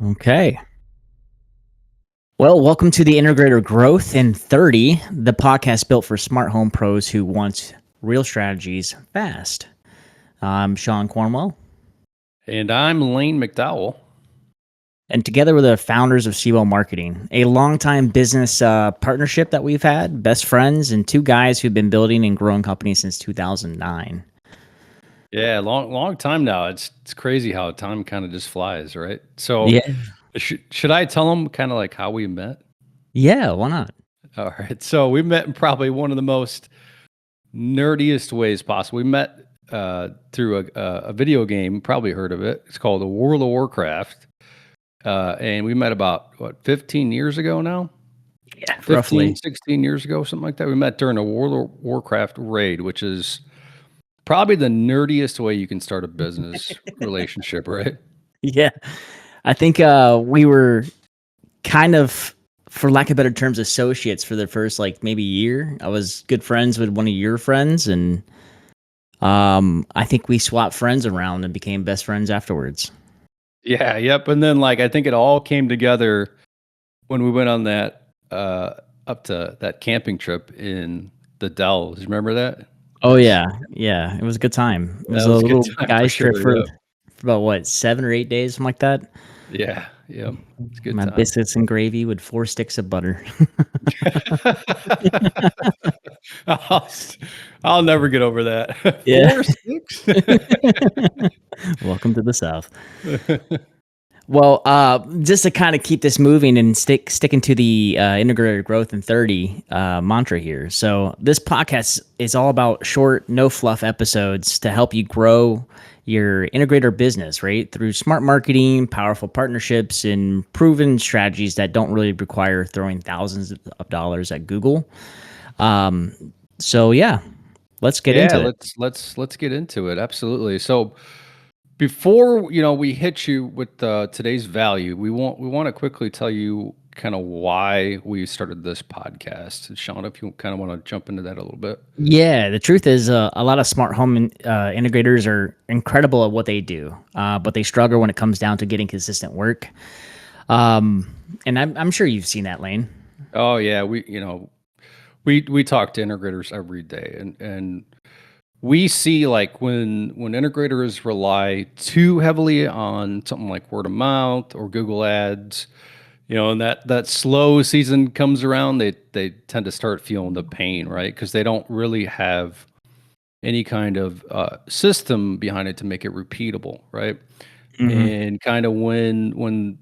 Okay. Well, welcome to the Integrator Growth in 30, the podcast built for smart home pros who want real strategies fast. I'm Shon Cornwell, And I'm Lane McDowell. and together with the founders of Sewell Marketing, a longtime business partnership that we've had, best friends, and two guys who've been building and growing companies since 2009. Yeah, long time now. It's crazy how time kind of just flies, right? So, Yeah. should I tell them kind of like how we met? Yeah, why not? All right. So we met in probably one of the most nerdiest ways possible. We met through a video game. Probably heard of it. It's called the World of Warcraft, and we met about 15 years ago now. Yeah, 15, roughly. 16 years ago, something like that. We met during a World of Warcraft raid, which is probably the nerdiest way you can start a business relationship, right? Yeah. I think we were kind of, for lack of better terms, associates for the first maybe year. I was good friends with one of your friends, and I think we swapped friends around and became best friends afterwards. Yeah, yep. And then I think it all came together when we went on that up to that camping trip in the Dells. You remember that? Oh That's yeah, yeah. It was a good time. It was that a was a good little time for guys trip sure. Yep. for about what 7 or 8 days, something like that. Yeah, yep. It's a good My time. biscuits and gravy with 4 sticks of butter. I'll, I'll never get over that. Yeah. 4 sticks. Welcome to the South. Well, just to kind of keep this moving and sticking to the integrated growth in 30 mantra here. So this podcast is all about short, no fluff episodes to help you grow your integrator business, right? Through smart marketing, powerful partnerships, and proven strategies that don't really require throwing thousands of dollars at Google. So yeah, let's get Yeah, into it. let's get into it. Absolutely. So before we hit you with today's value, we want to quickly tell you kind of why we started this podcast. Sean, if you kind of want to jump into that a little bit. Yeah, the truth is, a lot of smart home integrators are incredible at what they do, but they struggle when it comes down to getting consistent work. And I'm sure you've seen that, Lane. Oh yeah, we talk to integrators every day, and we see when integrators rely too heavily on something like word of mouth or Google Ads, and that slow season comes around, they tend to start feeling the pain, right? Because they don't really have any kind of system behind it to make it repeatable, right? Hmm. And kind of when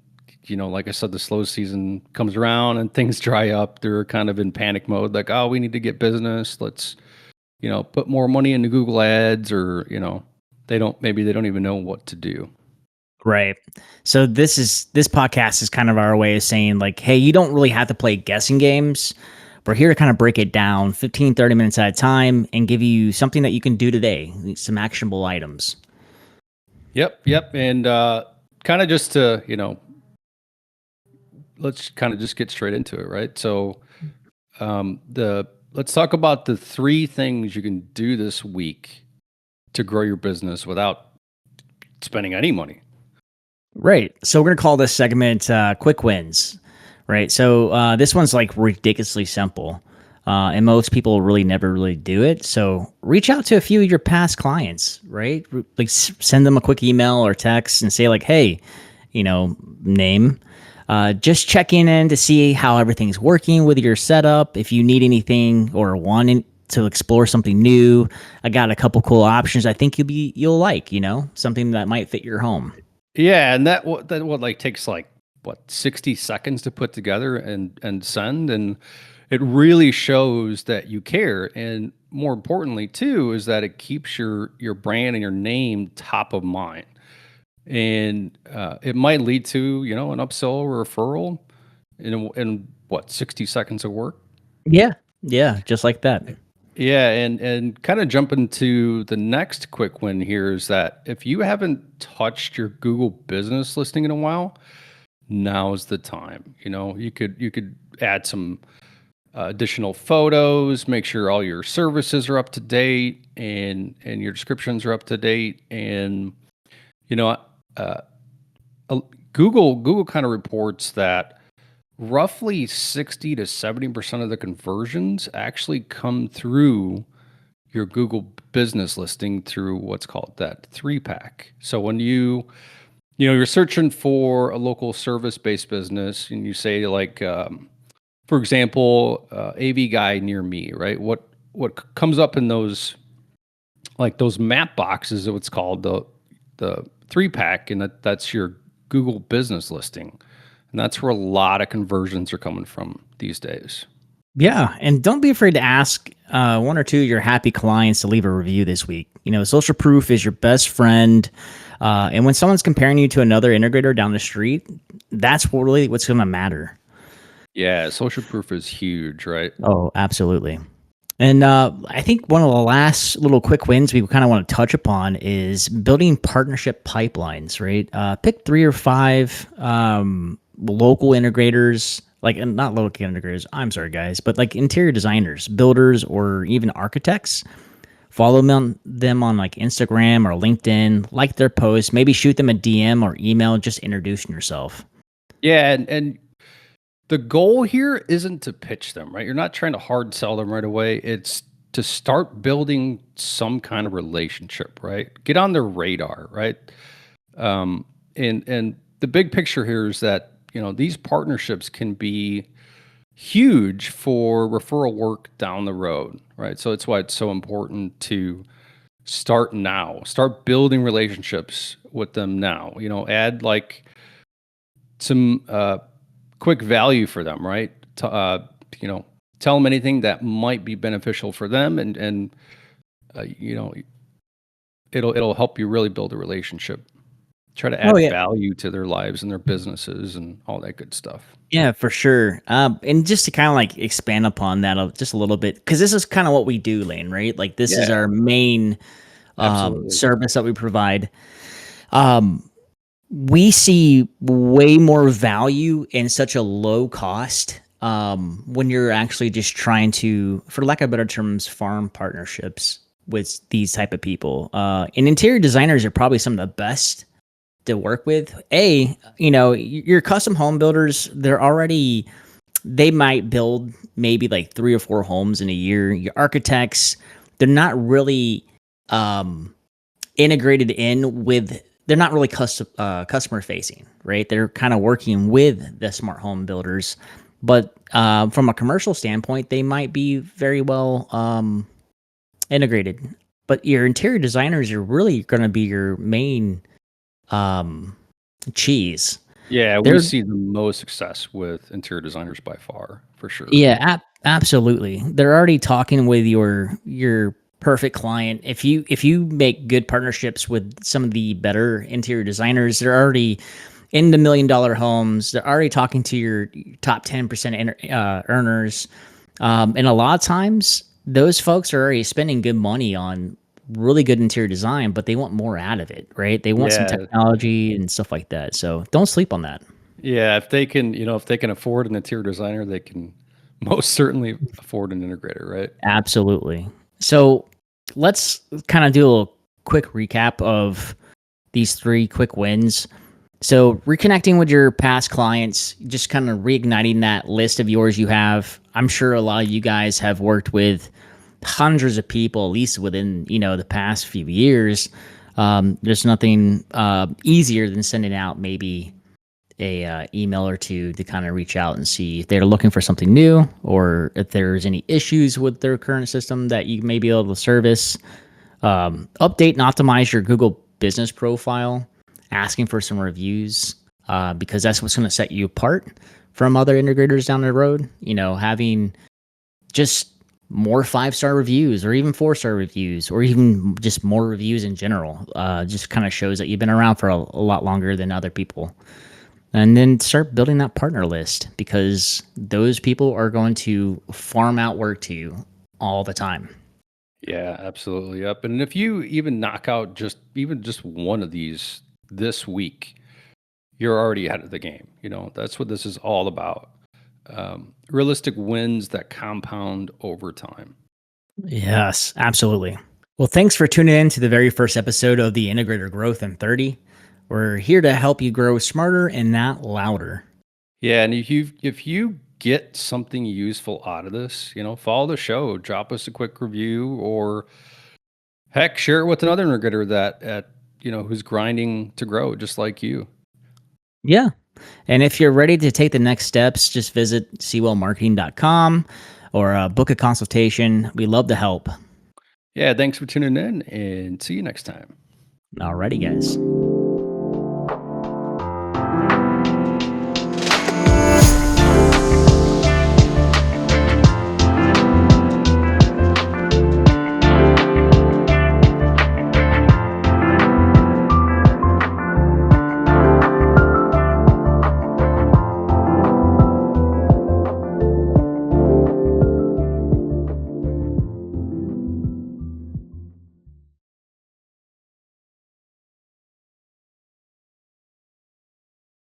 like I said, the slow season comes around and things dry up, they're kind of in panic mode, like, oh, we need to get business. Let's put more money into Google Ads, or maybe they don't even know what to do. Right. So this podcast is kind of our way of saying hey, you don't really have to play guessing games. We're here to kind of break it down 15, 30 minutes at a time and give you something that you can do today, some actionable items. Yep. And kind of just to, let's kind of just get straight into it, right? So the let's talk about the 3 things you can do this week to grow your business without spending any money. Right. So we're gonna call this segment "Quick Wins." Right. So this one's ridiculously simple, and most people really never really do it. So reach out to a few of your past clients. Right. Send them a quick email or text and say "Hey, name." Just checking in to see how everything's working with your setup. If you need anything or wanting to explore something new, I got a couple cool options. I think you'll like. Something that might fit your home. Yeah, and that takes 60 seconds to put together and send, and it really shows that you care. And more importantly too is that it keeps your brand and your name top of mind. And it might lead to an upsell or referral in what, 60 seconds of work. Yeah. Yeah. Just like that. Yeah, and kind of jump into the next quick win here is that if you haven't touched your Google business listing in a while, now's the time. You could add some additional photos, make sure all your services are up to date, and your descriptions are up to date, and you know uh, Google kind of reports that roughly 60 to 70% of the conversions actually come through your Google business listing through what's called that 3-pack. So when you're searching for a local service-based business and you say like, for example, AV guy near me, right? What comes up in those, like those map boxes, what's called the 3-pack, and that's your Google business listing. And that's where a lot of conversions are coming from these days. Yeah, and don't be afraid to ask one or two of your happy clients to leave a review this week. Social proof is your best friend, and when someone's comparing you to another integrator down the street, that's really what's going to matter. Yeah, social proof is huge, right? Oh, absolutely. And I think one of the last little quick wins we kind of want to touch upon is building partnership pipelines, right? Pick 3 or 5 local integrators, like not local integrators, I'm sorry, guys, but like interior designers, builders, or even architects. Follow them on like Instagram or LinkedIn, like their posts, maybe shoot them a DM or email, just introducing yourself. Yeah, and the goal here isn't to pitch them, right? You're not trying to hard sell them right away. It's to start building some kind of relationship, right? Get on their radar, right? And the big picture here is that these partnerships can be huge for referral work down the road, right? So it's why it's so important to start now, start building relationships with them now. Add like some quick value for them, right? You know, tell them anything that might be beneficial for them, and you know, it'll help you really build a relationship. Try to Oh add yeah, value to their lives and their businesses and all that good stuff. yeah, for sure. And just to kind of like expand upon that just a little bit, because this is kind of what we do, Lane, right? Like this is Yeah, our main absolutely. service that we provide. Um, we see way more value in such a low cost when you're actually just trying to, for lack of better terms, farm partnerships with these type of people. And interior designers are probably some of the best to work with. Your custom home builders, they might build maybe like 3 or 4 homes in a year. Your architects, they're not really um, integrated in with. They're not really customer facing, right? They're kind of working with the smart home builders, but from a commercial standpoint, they might be very well integrated. But your interior designers are really going to be your main um, cheese. Yeah, we They're see the most success with interior designers by far, for sure. Yeah, absolutely. They're already talking with your perfect client. If you make good partnerships with some of the better interior designers, they're already in the $1 million homes. They're already talking to your top 10% earners, and a lot of times those folks are already spending good money on really good interior design, but they want more out of it, right? They want some Yeah, technology and stuff like that. So don't sleep on that. yeah. If they can afford an interior designer, they can most certainly afford an integrator, right? Absolutely. So let's kind of do a little quick recap of these 3 quick wins. So reconnecting with your past clients, just kind of reigniting that list of yours you have. I'm sure a lot of you guys have worked with hundreds of people, at least within the past few years. There's nothing easier than sending out maybe a email or two to kind of reach out and see if they're looking for something new or if there's any issues with their current system that you may be able to service. Update and optimize your Google business profile, asking for some reviews because that's what's going to set you apart from other integrators down the road. Having just more 5-star reviews or even 4-star reviews or even just more reviews in general just kind of shows that you've been around for a lot longer than other people. And then start building that partner list because those people are going to farm out work to you all the time. Yeah, absolutely. Yep. And if you even knock out just one of these this week, you're already ahead of the game. That's what this is all about. Realistic wins that compound over time. Yes, absolutely. Well, thanks for tuning in to the very first episode of the Integrator Growth in 30. We're here to help you grow smarter and not louder. Yeah, and if you get something useful out of this, follow the show, drop us a quick review, or heck, share it with another integrator who's grinding to grow just like you. Yeah. And if you're ready to take the next steps, just visit sewellmarketing.com or book a consultation. We love to help. Yeah, thanks for tuning in and see you next time. Alrighty, guys.